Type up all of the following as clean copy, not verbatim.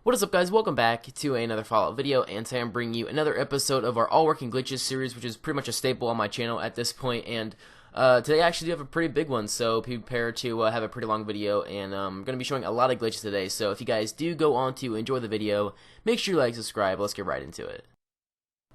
What is up, guys? Welcome back to another Fallout video, and today I'm bringing you another episode of our All Working Glitches series, which is pretty much a staple on my channel at this point. And today I actually do have a pretty big one, so prepare to have a pretty long video, and I'm going to be showing a lot of glitches today. So if you guys do go on to enjoy the video, make sure you like, subscribe. Let's get right into it.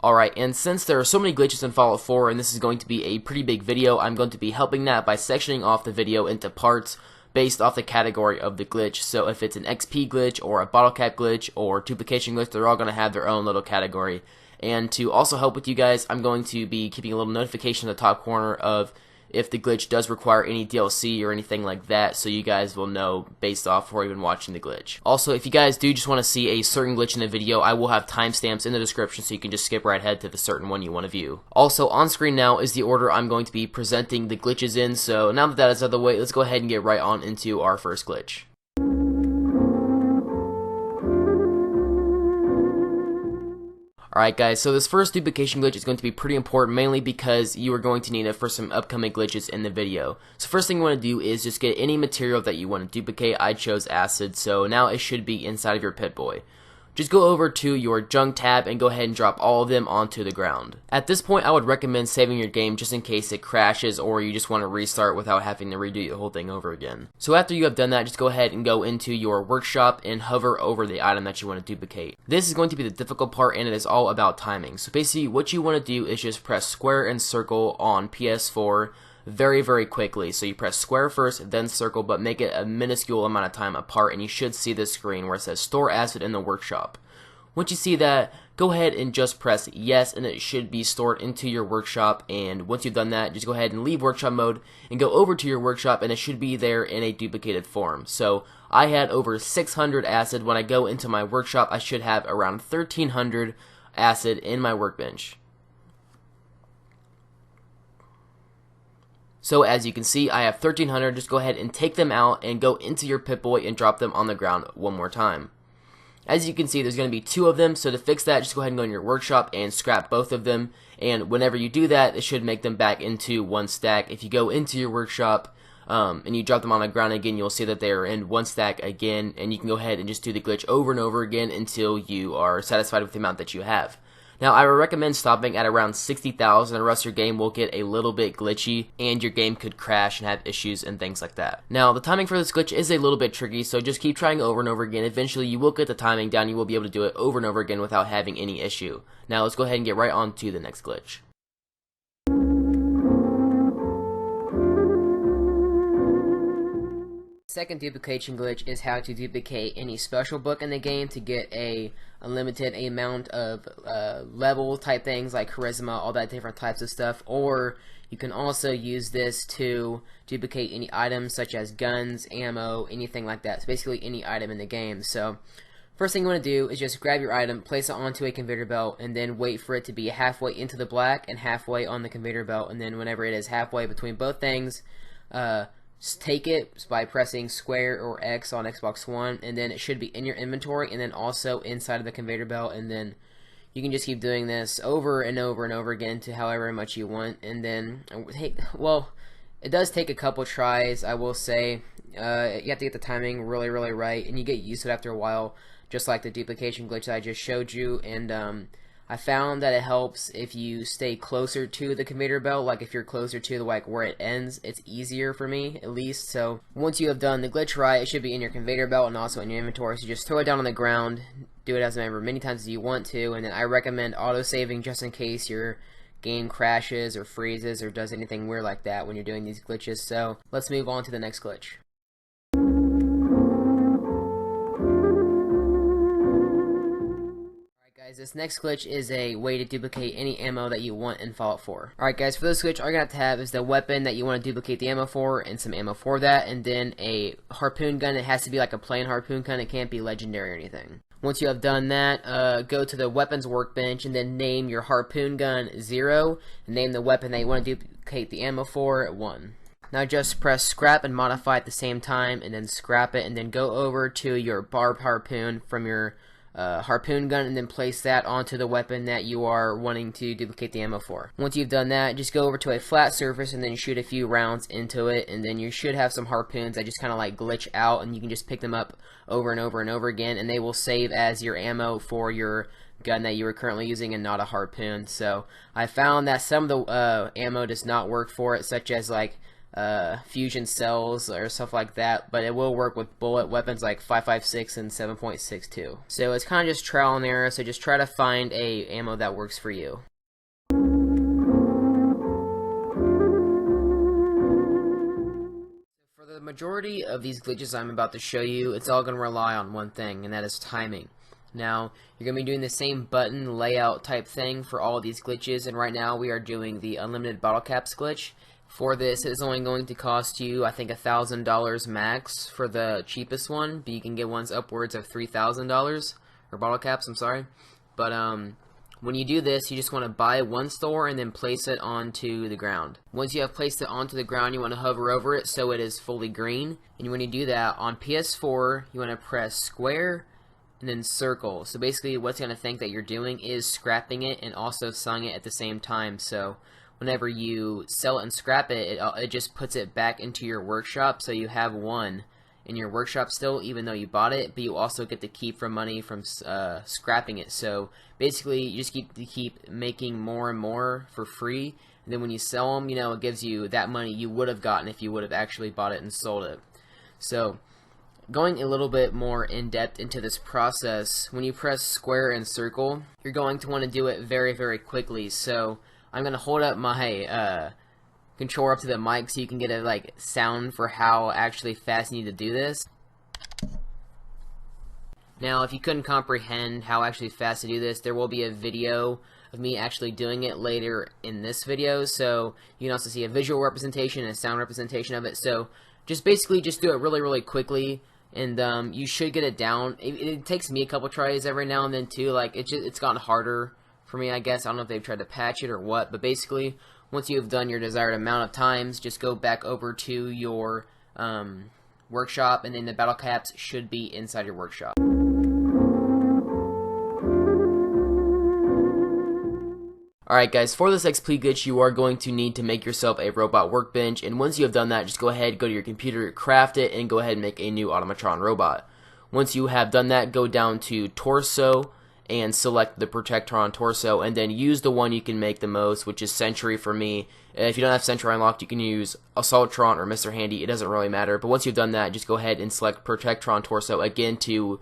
Alright, and since there are so many glitches in Fallout 4, and this is going to be a pretty big video, I'm going to be helping that by sectioning off the video into parts based off the category of the glitch. So if it's an XP glitch or a Bottlecap Glitch or Duplication Glitch, they're all going to have their own little category. And to also help with you guys, I'm going to be keeping a little notification in the top corner of if the glitch does require any DLC or anything like that, so you guys will know based off before even watching the glitch. Also, if you guys do just want to see a certain glitch in the video, I will have timestamps in the description so you can just skip right ahead to the certain one you want to view. Also, on screen now is the order I'm going to be presenting the glitches in, so now that that is out of the way, let's go ahead and get right on into our first glitch. Alright guys, so this first duplication glitch is going to be pretty important, mainly because you are going to need it for some upcoming glitches in the video. So first thing you want to do is just get any material that you want to duplicate. I chose acid, so now it should be inside of your Pip-Boy. Just go over to your junk tab and go ahead and drop all of them onto the ground. At this point, I would recommend saving your game just in case it crashes or you just want to restart without having to redo the whole thing over again. So after you have done that, just go ahead and go into your workshop and hover over the item that you want to duplicate. This is going to be the difficult part, and it is all about timing. So basically what you want to do is just press square and circle on PS4 very quickly. So you press square first, then circle, but make it a minuscule amount of time apart, and you should see this screen where it says store acid in the workshop. Once you see that, go ahead and just press yes, and it should be stored into your workshop. And once you've done that, just go ahead and leave workshop mode and go over to your workshop, and it should be there in a duplicated form. So I had over 600 acid. When I go into my workshop, I should have around 1300 acid in my workbench. So as you can see, I have 1300. Just go ahead and take them out and go into your Pip-Boy and drop them on the ground one more time. As you can see, there's going to be 2 of them, so to fix that, just go ahead and go in your workshop and scrap both of them. And whenever you do that, it should make them back into one stack. If you go into your workshop and you drop them on the ground again, you'll see that they are in one stack again, and you can go ahead and just do the glitch over and over again until you are satisfied with the amount that you have. Now, I would recommend stopping at around 60,000, or else your game will get a little bit glitchy, and your game could crash and have issues and things like that. Now, the timing for this glitch is a little bit tricky, so just keep trying over and over again. Eventually, you will get the timing down. You will be able to do it over and over again without having any issue. Now, let's go ahead and get right on to the next glitch. Second duplication glitch is how to duplicate any special book in the game to get a unlimited amount of level type things like charisma, all that different types of stuff. Or you can also use this to duplicate any items such as guns, ammo, anything like that. So basically any item in the game. So first thing you want to do is just grab your item, place it onto a conveyor belt, and then wait for it to be halfway into the black and halfway on the conveyor belt. And then whenever it is halfway between both things, just take it by pressing square or X on Xbox One, and then it should be in your inventory and then also inside of the conveyor belt. And then you can just keep doing this over and over and over again to however much you want. And then, well, it does take a couple tries, I will say. You have to get the timing really right, and you get used to it after a while, just like the duplication glitch that I just showed you. And I found that it helps if you stay closer to the conveyor belt. Like if you're closer to like where it ends, it's easier for me at least. So once you have done the glitch right, it should be in your conveyor belt and also in your inventory. So just throw it down on the ground, do it as many times as you want to, and then I recommend auto-saving just in case your game crashes or freezes or does anything weird like that when you're doing these glitches. So let's move on to the next glitch. This next glitch is a way to duplicate any ammo that you want in Fallout 4. Alright guys, for this glitch all you're going to have is the weapon that you want to duplicate the ammo for and some ammo for that, and then a harpoon gun. It has to be like a plain harpoon gun, it can't be legendary or anything. Once you have done that, go to the weapons workbench and then name your harpoon gun 0, and name the weapon that you want to duplicate the ammo for 1. Now just press scrap and modify at the same time, and then scrap it, and then go over to your barbed harpoon from your harpoon gun and then place that onto the weapon that you are wanting to duplicate the ammo for. Once you've done that, just go over to a flat surface and then shoot a few rounds into it, and then you should have some harpoons that just kind of like glitch out, and you can just pick them up over and over and over again, and they will save as your ammo for your gun that you are currently using and not a harpoon. So I found that some of the ammo does not work for it, such as like fusion cells or stuff like that, but it will work with bullet weapons like 5.56 and 7.62. So it's kind of just trial and error, so just try to find a ammo that works for you. For the majority of these glitches I'm about to show you, it's all going to rely on one thing, and that is timing. Now, you're going to be doing the same button layout type thing for all of these glitches, and right now we are doing the unlimited bottle caps glitch. For this, it's only going to cost you, I think, $1,000 max for the cheapest one, but you can get ones upwards of $3,000, or bottle caps, I'm sorry. But when you do this, you just want to buy one store and then place it onto the ground. Once you have placed it onto the ground, you want to hover over it so it is fully green. And when you do that, on PS4, you want to press square and then circle. So basically, what's going to think that you're doing is scrapping it and also selling it at the same time. So whenever you sell it and scrap it, it just puts it back into your workshop, so you have one in your workshop still, even though you bought it, but you also get to keep from money from scrapping it. So basically, you just keep making more and more for free, and then when you sell them, you know, it gives you that money you would have gotten if you would have actually bought it and sold it. So going a little bit more in depth into this process, when you press square and circle, you're going to want to do it very, very quickly. So I'm going to hold up my controller up to the mic so you can get a like sound for how actually fast you need to do this. Now, if you couldn't comprehend how actually fast to do this, there will be a video of me actually doing it later in this video, so you can also see a visual representation and a sound representation of it. So just basically just do it really, really quickly, and you should get it down. It takes me a couple tries every now and then too. Like it's gotten harder for me, I guess. I don't know if they've tried to patch it or what, but basically, once you've done your desired amount of times, just go back over to your workshop, and then the battle caps should be inside your workshop. Alright guys, for this XP glitch, you are going to need to make yourself a robot workbench, and once you have done that, just go ahead, go to your computer, craft it, and go ahead and make a new automatron robot. Once you have done that, go down to torso, and select the Protectron torso, and then use the one you can make the most, which is Sentry for me. If you don't have Sentry unlocked, you can use Assaultron or Mr. Handy. It doesn't really matter, but once you've done that, just go ahead and select Protectron torso again to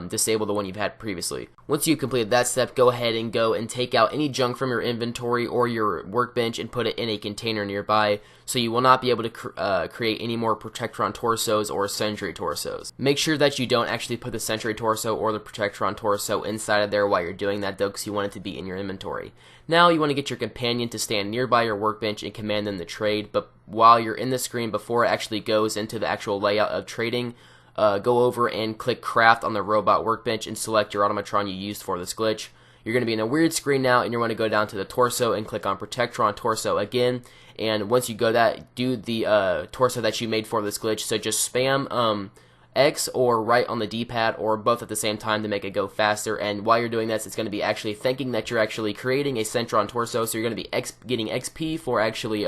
disable the one you've had previously. Once you've completed that step, go ahead and go and take out any junk from your inventory or your workbench and put it in a container nearby, so you will not be able to create any more Protectron torsos or Sentry torsos. Make sure that you don't actually put the Sentry torso or the Protectron torso inside of there while you're doing that though, because you want it to be in your inventory. Now you want to get your companion to stand nearby your workbench and command them to trade, but while you're in the screen, before it actually goes into the actual layout of trading, go over and click craft on the robot workbench and select your automatron you used for this glitch. You're going to be in a weird screen now, and you want to go down to the torso and click on Protectron torso again, and once you go that, do the torso that you made for this glitch. So just spam X or right on the D-pad, or both at the same time to make it go faster. And while you're doing this, it's going to be actually thinking that you're actually creating a Centron torso, so you're going to be getting XP for actually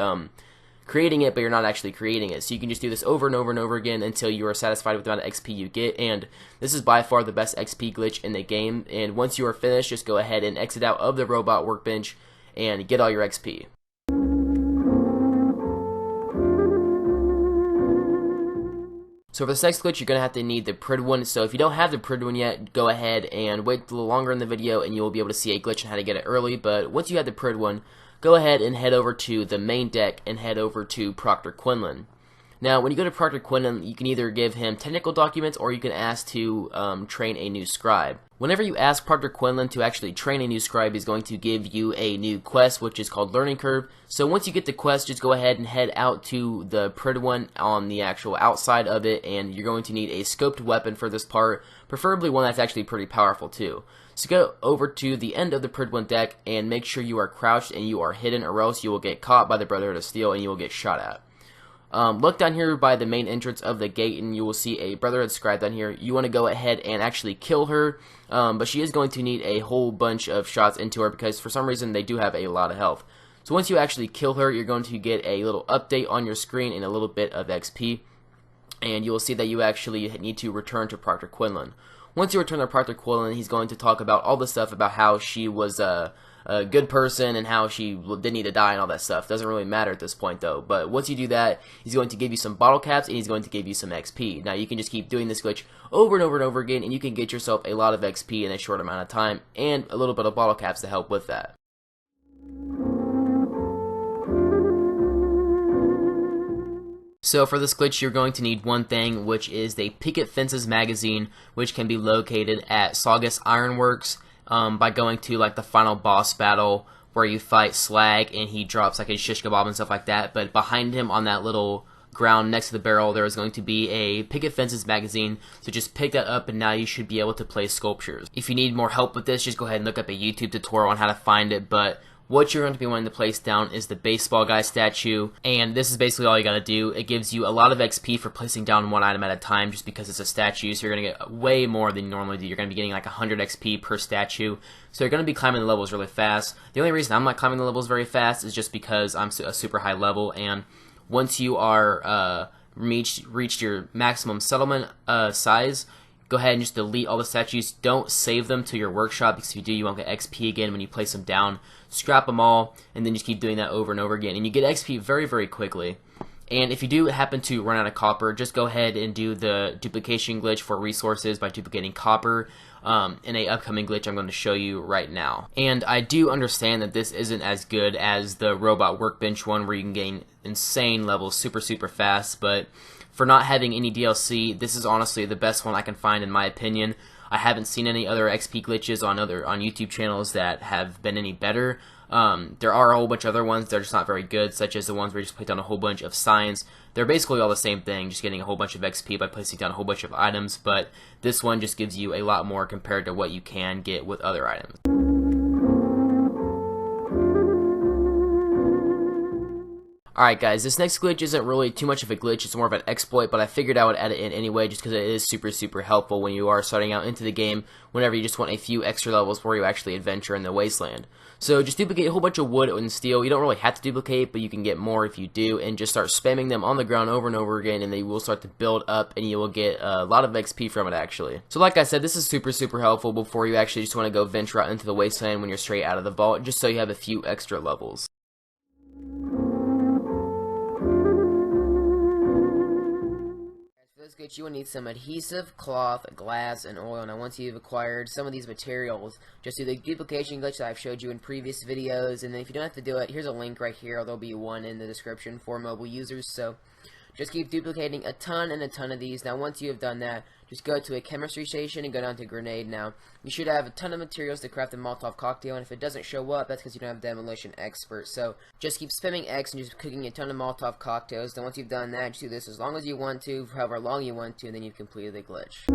creating it, but you're not actually creating it. So you can just do this over and over and over again until you are satisfied with the amount of XP you get, and this is by far the best XP glitch in the game. And once you are finished, just go ahead and exit out of the robot workbench and get all your XP. So for this next glitch, you're going to have to need the Prid one. So if you don't have the Prid one yet, go ahead and wait a little longer in the video and you'll be able to see a glitch and how to get it early. But once you have the Prid one, go ahead and head over to the main deck and head over to Proctor Quinlan. Now, when you go to Proctor Quinlan, you can either give him technical documents or you can ask to train a new scribe. Whenever you ask Proctor Quinlan to actually train a new scribe, he's going to give you a new quest, which is called Learning Curve. So once you get the quest, just go ahead and head out to the Prid one on the actual outside of it, and you're going to need a scoped weapon for this part, preferably one that's actually pretty powerful too. So go over to the end of the Prid one deck and make sure you are crouched and you are hidden, or else you will get caught by the Brotherhood of Steel and you will get shot at. Look down here by the main entrance of the gate, and you will see a Brotherhood scribe down here. You want to go ahead and actually kill her, but she is going to need a whole bunch of shots into her because for some reason they do have a lot of health. So once you actually kill her, you're going to get a little update on your screen and a little bit of XP, and you will see that you actually need to return to Proctor Quinlan. Once you return to Proctor Quinlan, he's going to talk about all the stuff about how she was a good person and how she didn't need to die and all that stuff. Doesn't really matter at this point though, but once you do that, he's going to give you some bottle caps and he's going to give you some XP. Now you can just keep doing this glitch over and over and over again, and you can get yourself a lot of XP in a short amount of time and a little bit of bottle caps to help with that. So for this glitch, you're going to need one thing, which is the Picket Fences magazine, which can be located at Saugus Ironworks by going to like the final boss battle where you fight Slag and he drops like a shish kebab and stuff like that. But behind him on that little ground next to the barrel, there is going to be a Picket Fences magazine. So just pick that up and now you should be able to play sculptures. If you need more help with this, just go ahead and look up a YouTube tutorial on how to find it. But what you're going to be wanting to place down is the baseball guy statue, and this is basically all you gotta do. It gives you a lot of XP for placing down one item at a time just because it's a statue, so you're going to get way more than you normally do. You're going to be getting like 100 XP per statue, so you're going to be climbing the levels really fast. The only reason I'm not climbing the levels very fast is just because I'm a super high level, and once you are reached your maximum settlement size, go ahead and just delete all the statues. Don't save them to your workshop, because if you do, you won't get XP again when you place them down. Scrap them all, and then just keep doing that over and over again, and you get XP very, very quickly. And if you do happen to run out of copper, just go ahead and do the Duplication Glitch for resources by duplicating copper in a upcoming glitch I'm going to show you right now. And I do understand that this isn't as good as the Robot Workbench one where you can gain insane levels super fast, but for not having any DLC, this is honestly the best one I can find in my opinion. I haven't seen any other XP glitches on YouTube channels that have been any better. There are a whole bunch of other ones that are just not very good, such as the ones where you just put down a whole bunch of signs. They're basically all the same thing, just getting a whole bunch of XP by placing down a whole bunch of items, but this one just gives you a lot more compared to what you can get with other items. Alright guys, this next glitch isn't really too much of a glitch, it's more of an exploit, but I figured I would add it in anyway just because it is super helpful when you are starting out into the game, whenever you just want a few extra levels before you actually adventure in the wasteland. So just duplicate a whole bunch of wood and steel. You don't really have to duplicate, but you can get more if you do, and just start spamming them on the ground over and over again, and they will start to build up, and you will get a lot of XP from it actually. So like I said, this is super helpful before you actually just want to go venture out into the wasteland when you're straight out of the vault, just so you have a few extra levels. For this glitch, you will need some adhesive, cloth, glass, and oil. Now once you've acquired some of these materials, just do the duplication glitch that I've showed you in previous videos, and then if you don't have to do it, here's a link right here. There'll be one in the description for mobile users, so just keep duplicating a ton and a ton of these. Now once you have done that, just go to a chemistry station and go down to grenade. Now you should have a ton of materials to craft a Molotov cocktail, and if it doesn't show up, that's because you don't have demolition expert. So just keep spamming X and just cooking a ton of Molotov cocktails. Then once you've done that, just do this as long as you want to, for however long you want to, and then you've completed the glitch.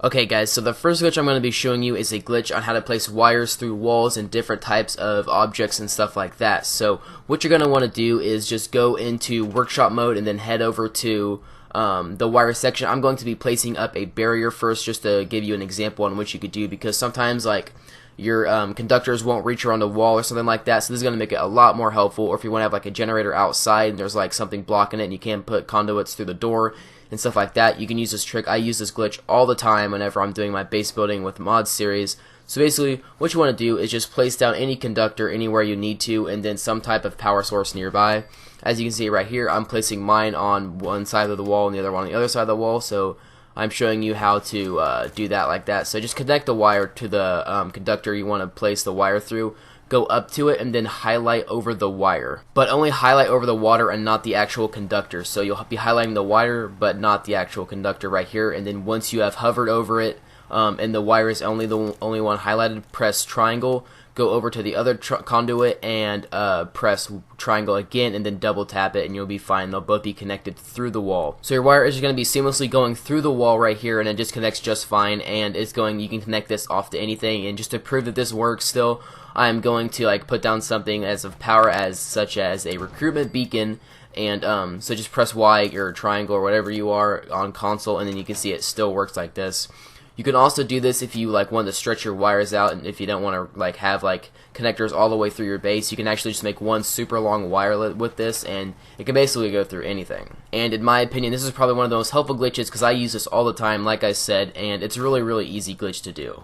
Okay guys, so the first glitch I'm going to be showing you is a glitch on how to place wires through walls and different types of objects and stuff like that. So what you're going to want to do is just go into workshop mode and then head over to the wire section. I'm going to be placing up a barrier first just to give you an example on what you could do, because sometimes like your conductors won't reach around the wall or something like that, so this is going to make it a lot more helpful. Or if you want to have like a generator outside and there's like something blocking it and you can't put conduits through the door and stuff like that, you can use this trick. I use this glitch all the time whenever I'm doing my base building with mods series. So basically what you want to do is just place down any conductor anywhere you need to, and then some type of power source nearby. As you can see right here, I'm placing mine on one side of the wall and the other one on the other side of the wall, so I'm showing you how to do that like that. So just connect the wire to the conductor you want to place the wire through, go up to it, and then highlight over the wire. But only highlight over the water and not the actual conductor. So you'll be highlighting the wire but not the actual conductor right here, and then once you have hovered over it and the wire is only the only one highlighted, press triangle, go over to the other conduit and press triangle again, and then double tap it, and you'll be fine. They'll both be connected through the wall. So your wire is going to be seamlessly going through the wall right here, and it just connects just fine, and it's going, you can connect this off to anything. And just to prove that this works still, I'm going to like put down something as of power as such as a recruitment beacon, and so just press Y or triangle or whatever you are on console, and then you can see it still works like this. You can also do this if you like want to stretch your wires out, and if you don't want to like have like connectors all the way through your base, you can actually just make one super long wire with this, and it can basically go through anything. And in my opinion, this is probably one of the most helpful glitches because I use this all the time, like I said, and it's a really easy glitch to do.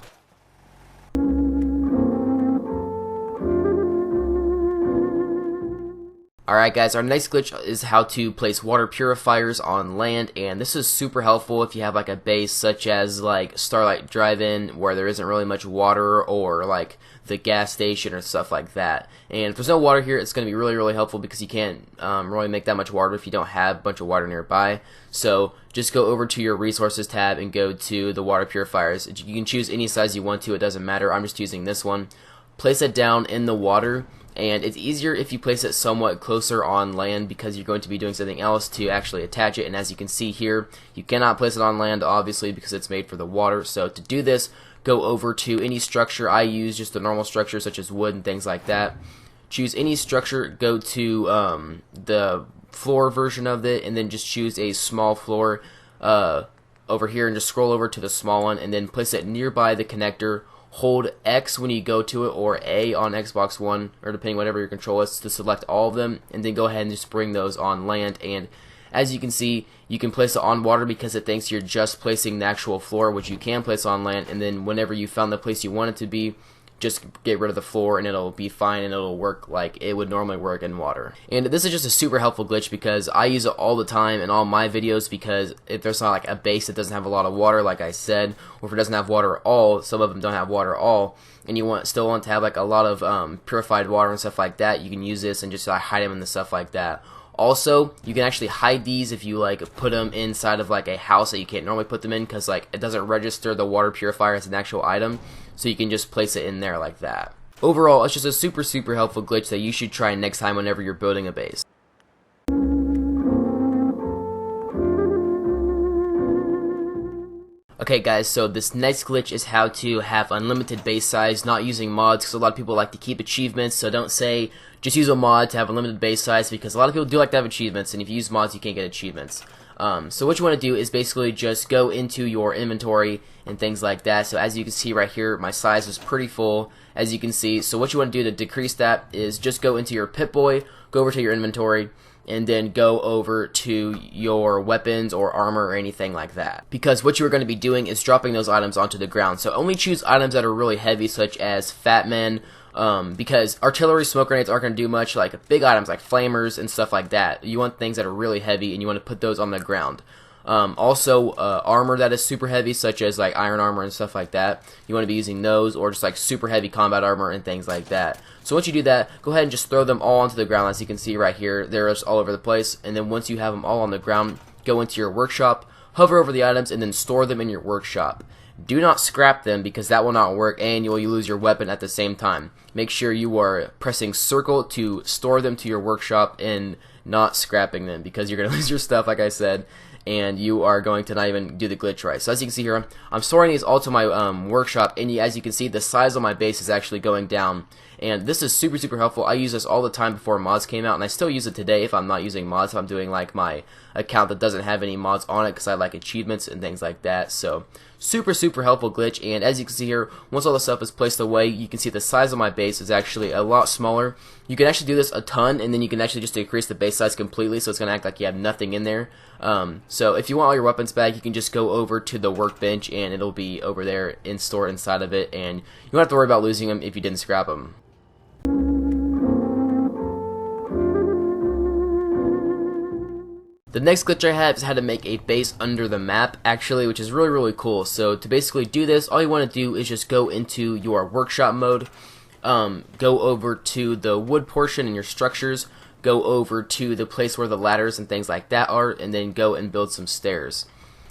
Alright guys, our next glitch is how to place water purifiers on land, and this is super helpful if you have like a base such as like Starlight Drive-In where there isn't really much water, or like the gas station or stuff like that. And if there's no water here, it's going to be really helpful because you can't really make that much water if you don't have a bunch of water nearby. So just go over to your resources tab and go to the water purifiers. You can choose any size you want to, it doesn't matter. I'm just using this one. Place it down in the water. And it's easier if you place it somewhat closer on land because you're going to be doing something else to actually attach it. And as you can see here, you cannot place it on land obviously because it's made for the water. So to do this, go over to any structure. I use just the normal structure such as wood and things like that. Choose any structure, go to the floor version of it, and then just choose a small floor over here and just scroll over to the small one and then place it nearby the connector. Hold X when you go to it, or A on Xbox One, or depending whatever your control is, to select all of them, and then go ahead and just bring those on land. And as you can see, you can place it on water because it thinks you're just placing the actual floor, which you can place on land, and then whenever you found the place you want it to be, just get rid of the floor and it'll be fine and it'll work like it would normally work in water. And this is just a super helpful glitch because I use it all the time in all my videos, because if there's not like a base that doesn't have a lot of water, like I said, or if it doesn't have water at all, some of them don't have water at all, and you still want to have like a lot of purified water and stuff like that, you can use this and just hide them and the stuff like that. Also, you can actually hide these if you like put them inside of like a house that you can't normally put them in, because like it doesn't register the water purifier as an actual item, so you can just place it in there like that. Overall, it's just a super helpful glitch that you should try next time whenever you're building a base. Okay guys, so this next glitch is how to have unlimited base size not using mods, because a lot of people like to keep achievements, so don't say just use a mod to have unlimited base size, because a lot of people do like to have achievements, and if you use mods you can't get achievements. So what you want to do is basically just go into your inventory and things like that. So as you can see right here, my size is pretty full, as you can see. So what you want to do to decrease that is just go into your Pip-Boy, go over to your inventory, and then go over to your weapons or armor or anything like that. Because what you're going to be doing is dropping those items onto the ground. So only choose items that are really heavy, such as Fat Men, because artillery smoke grenades aren't going to do much, like big items like flamers and stuff like that. You want things that are really heavy and you want to put those on the ground. Also, armor that is super heavy, such as like iron armor and stuff like that. You want to be using those, or just like super heavy combat armor and things like that. So once you do that, go ahead and just throw them all onto the ground. As you can see right here, they're just all over the place. And then once you have them all on the ground, go into your workshop, hover over the items, and then store them in your workshop. Do not scrap them, because that will not work, and you will lose your weapon at the same time. Make sure you are pressing circle to store them to your workshop and not scrapping them, because you're going to lose your stuff, like I said, and you are going to not even do the glitch right. So as you can see here, I'm storing these all to my workshop, and as you can see, the size of my base is actually going down. And this is super helpful. I use this all the time before mods came out, and I still use it today if I'm not using mods, if I'm doing like my account that doesn't have any mods on it, because I like achievements and things like that. So super helpful glitch. And as you can see here, once all the stuff is placed away, you can see the size of my base is actually a lot smaller. You can actually do this a ton, and then you can actually just decrease the base size completely, so it's going to act like you have nothing in there. So if you want all your weapons back, you can just go over to the workbench, and it'll be over there stored inside of it, and you don't have to worry about losing them if you didn't scrap them. The next glitch I have is how to make a base under the map, actually, which is really cool. So to basically do this, all you want to do is just go into your workshop mode, go over to the wood portion in your structures, go over to the place where the ladders and things like that are, and then go and build some stairs.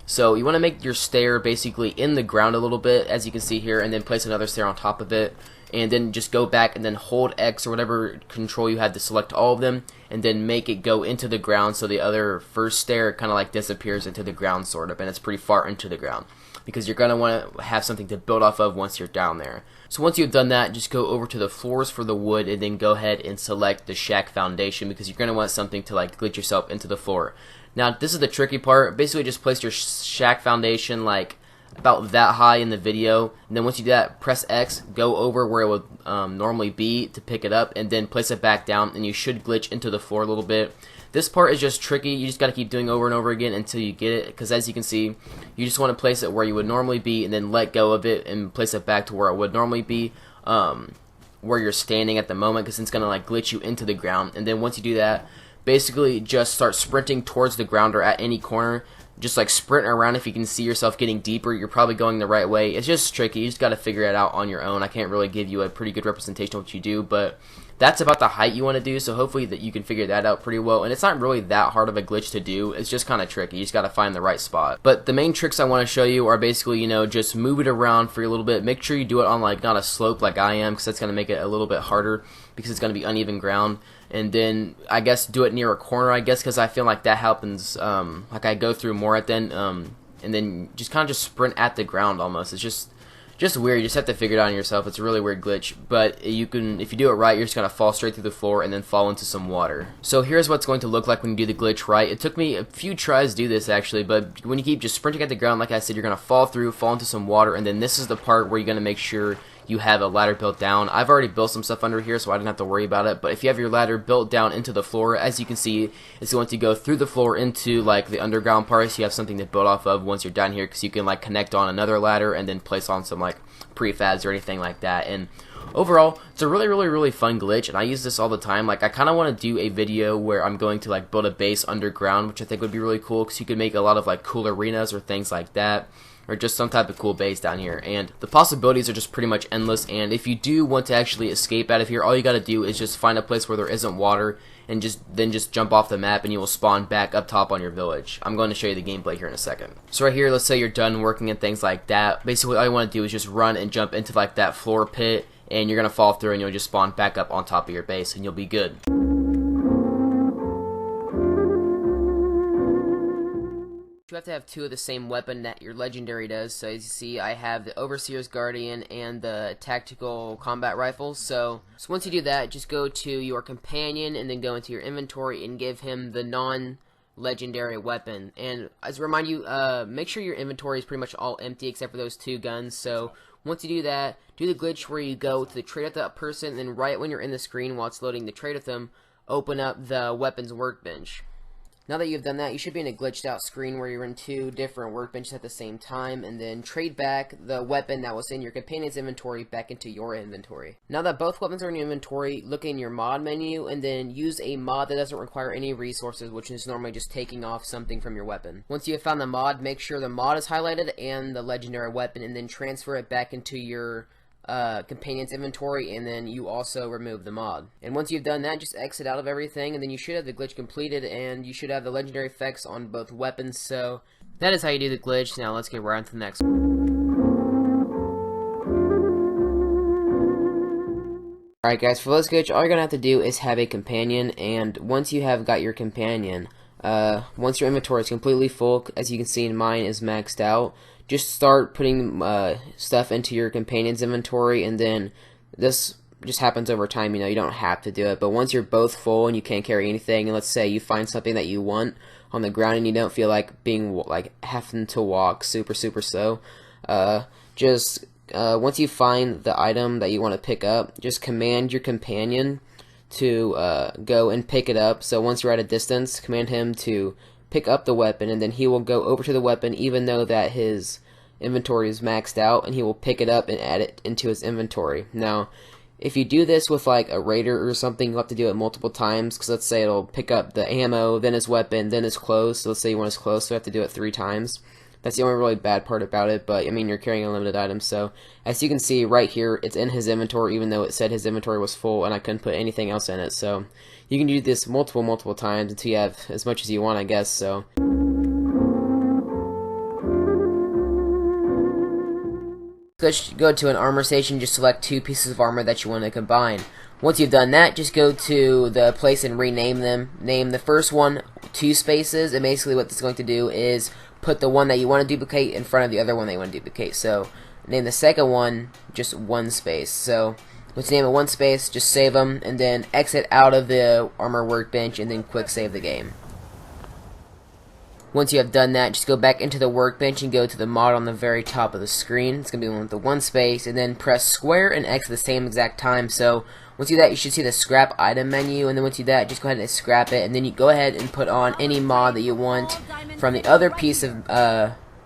So you want to make your stair basically in the ground a little bit, as you can see here, and then place another stair on top of it, and then just go back and then hold X or whatever control you had to select all of them, and then make it go into the ground so the other first stair kind of like disappears into the ground sort of, and it's pretty far into the ground, because you're going to want to have something to build off of once you're down there. So once you've done that, just go over to the floors for the wood and then go ahead and select the shack foundation, because you're going to want something to like glitch yourself into the floor. Now this is the tricky part. Basically just place your shack foundation like about that high in the video, and then once you do that, press X, go over where it would normally be to pick it up, and then place it back down, and you should glitch into the floor a little bit. This part is just tricky. You just got to keep doing over and over again until you get it, because as you can see, you just want to place it where you would normally be and then let go of it and place it back to where it would normally be, where you're standing at the moment, because it's going to like glitch you into the ground. And then once you do that, basically just start sprinting towards the ground or at any corner. Just like sprint around. If you can see yourself getting deeper, you're probably going the right way. It's just tricky. You just got to figure it out on your own. I can't really give you a pretty good representation of what you do, but that's about the height you want to do, so hopefully that you can figure that out pretty well. And it's not really that hard of a glitch to do. It's just kind of tricky. You just got to find the right spot. But the main tricks I want to show you are basically, you know, just move it around for a little bit. Make sure you do it on like not a slope like I am, because that's going to make it a little bit harder, because it's going to be uneven ground. And then I guess do it near a corner, I guess, because I feel like that happens, like I go through more at then, and then just kind of just sprint at the ground almost. It's just weird. You just have to figure it out on yourself. It's a really weird glitch, but you can, if you do it right, you're just gonna fall straight through the floor and then fall into some water. So here's what's going to look like when you do the glitch right. It took me a few tries to do this actually, but when you keep just sprinting at the ground, like I said, you're gonna fall into some water, and then this is the part where you're gonna make sure you have a ladder built down. I've already built some stuff under here, so I didn't have to worry about it. But if you have your ladder built down into the floor, as you can see, it's going to go through the floor into like the underground part, so you have something to build off of once you're down here, because you can like connect on another ladder and then place on some like prefabs or anything like that. And overall, it's a really fun glitch, and I use this all the time. Like I kind of want to do a video where I'm going to like build a base underground, which I think would be really cool, because you could make a lot of like cool arenas or things like that, or just some type of cool base down here. And the possibilities are just pretty much endless. And if you do want to actually escape out of here, all you gotta do is just find a place where there isn't water, and then just jump off the map, and you will spawn back up top on your village. I'm going to show you the gameplay here in a second. So right here, let's say you're done working and things like that. Basically all you want to do is just run and jump into like that floor pit, and you're gonna fall through, and you'll just spawn back up on top of your base, and you'll be good. You have to have two of the same weapon that your legendary does. So as you see, I have the Overseer's Guardian and the Tactical Combat Rifle. So once you do that, just go to your companion and then go into your inventory and give him the non-legendary weapon. And as a reminder you, make sure your inventory is pretty much all empty except for those two guns. So once you do that, do the glitch where you go to the trade with that person, and then right when you're in the screen while it's loading the trade with them, open up the weapons workbench. Now that you've done that, you should be in a glitched out screen where you're in two different workbenches at the same time, and then trade back the weapon that was in your companion's inventory back into your inventory. Now that both weapons are in your inventory, look in your mod menu and then use a mod that doesn't require any resources, which is normally just taking off something from your weapon. Once you have found the mod, make sure the mod is highlighted and the legendary weapon, and then transfer it back into your companion's inventory, and then you also remove the mod. And once you've done that, just exit out of everything, and then you should have the glitch completed, and you should have the legendary effects on both weapons. So that is how you do the glitch. Now let's get right on to the next one. Alright guys, for this glitch, all you're gonna have to do is have a companion, and once you have got your companion, once your inventory is completely full, as you can see mine is maxed out, just start putting stuff into your companion's inventory, and then this just happens over time. You know, you don't have to do it, but once you're both full and you can't carry anything, and let's say you find something that you want on the ground and you don't feel like having to walk super slow, once you find the item that you want to pick up, just command your companion to go and pick it up. So once you're at a distance, command him to pick up the weapon, and then he will go over to the weapon even though that his inventory is maxed out, and he will pick it up and add it into his inventory. Now if you do this with like a raider or something, you'll have to do it multiple times, because let's say it'll pick up the ammo, then his weapon, then his clothes. So let's say you want his clothes, so you have to do it 3 times. That's the only really bad part about it, but I mean, you're carrying unlimited items. So as you can see right here, it's in his inventory even though it said his inventory was full and I couldn't put anything else in it. So you can do this multiple times until you have as much as you want, I guess. So Go to an armor station, just select 2 pieces of armor that you want to combine. Once you've done that, just go to the place and rename them. Name the first one 2 spaces, and basically what this is going to do is put the one that you want to duplicate in front of the other one that you want to duplicate. So name the second one just 1 space. So once you name it 1 space, just save them, and then exit out of the armor workbench, and then quick save the game. Once you have done that, just go back into the workbench and go to the mod on the very top of the screen. It's going to be the one with the 1 space, and then press square and X at the same exact time. So once you do that, you should see the scrap item menu, and then once you do that, just go ahead and scrap it, and then you go ahead and put on any mod that you want from the other piece of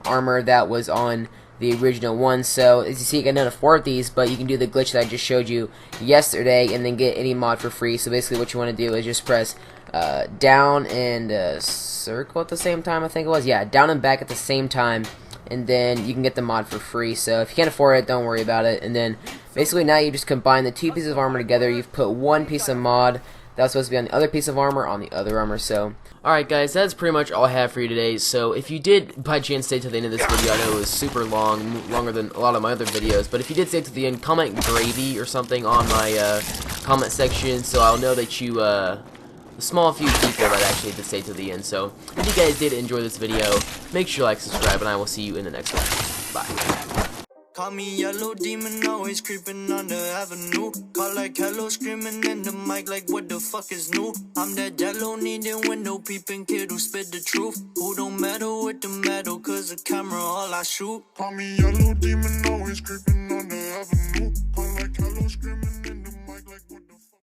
armor that was on the original one. So as you see, you got another 4 of these, but you can do the glitch that I just showed you yesterday and then get any mod for free. So basically what you want to do is just press down and circle at the same time, I think it was. Yeah, down and back at the same time, and then you can get the mod for free. So if you can't afford it, don't worry about it. And then basically now you just combine the 2 pieces of armor together. You've put 1 piece of mod that was supposed to be on the other piece of armor on the other armor. So alright guys, that's pretty much all I have for you today. So if you did by chance stay to the end of this video, I know it was super long, longer than a lot of my other videos, but if you did stay to the end, comment gravy or something on my comment section so I'll know that you a small few people that actually did stay to the end. So if you guys did enjoy this video, make sure you like, subscribe, and I will see you in the next one. Bye. Call me yellow demon, always creeping on the avenue. Call like hello, screaming in the mic like what the fuck is new? I'm that yellow needing window peeping kid who spit the truth. Who don't meddle with the metal, cause the camera all I shoot. Call me yellow demon, always creeping